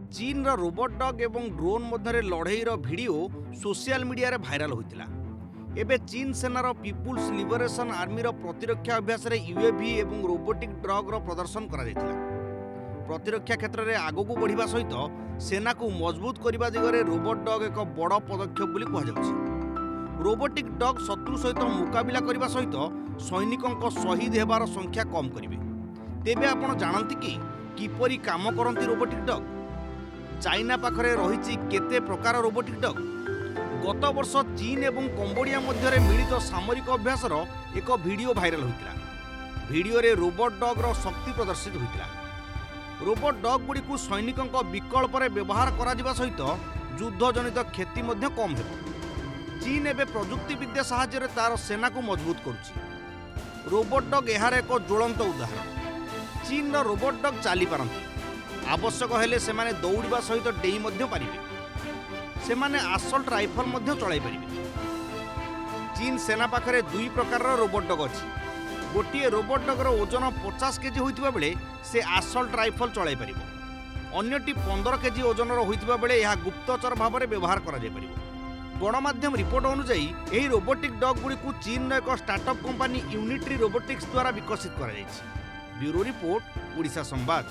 चीन robot dog एवं drone मध्य लड़ईर video social media रे भाइराल होता। एबे चीन सेनार पीपुल्स लिबरेशन आर्मी प्रतिरक्षा अभ्यास यूएवी एवं रोबोटिक डॉग प्रदर्शन करा जायतिला। प्रतिरक्षा क्षेत्र में आगक बढ़िबा सहित सेना को मजबूत करने दिगरे रोबोट डॉग एक बड़ पदक्षेप बोली कहुछि। रोबोटिक डॉग शत्रु सहित मुकाबिला करने सहित सैनिकों शहीद हेबार संख्या कम करेंगे। तेबे आपण जानती कि किपरि काम करती रोबोटिक डॉग? चाइना पाखरे रही केते प्रकार रोबोटिक डॉग? गत वर्ष चीन एवं कंबोडिया मध्य मिलित सामरिक अभ्यासर एक वीडियो भाइराल होता। वीडियो रे रोबोट डॉग रो शक्ति प्रदर्शित होता। रोबोट डॉग गुड़ी को सैनिकों विकल्प रे व्यवहार करा सहित युद्ध जनित क्षति मध्य कम हेबो। चीन एवं प्रजुक्ति विद्या साहाय्य तार सेना को मजबूत करुछि। रोबोट डॉग यार एक ज्वलंत उदाहरण। चीन रोबोट डॉग चली पारती, आवश्यक हेले सेमाने दौड़िबा सहित डेई मध्य पारिबे। सेमाने आसल्ट राइफल मध्य चलाई पारिबे। चीन सेना पाखरे दुई प्रकार रोबोट डॉग अछि। गोटे रोबोट डॉग ओजन 50 केजी होइतिबा बेले से आसल्ट राइफल चलाई पारिबो। अन्यटी 15 केजी ओजन होइतिबा बेले यह गुप्तचर भाव में व्यवहार करा जाय पारिबो। गणमाध्यम रिपोर्ट अनुसार यही रोबोटिक डॉग गुड़ी को चीन एक स्टार्टअप कंपनी यूनिट्री रोबोटिक्स द्वारा विकसित करा जायछि। ब्यूरो रिपोर्ट, ओडिशा संवाद।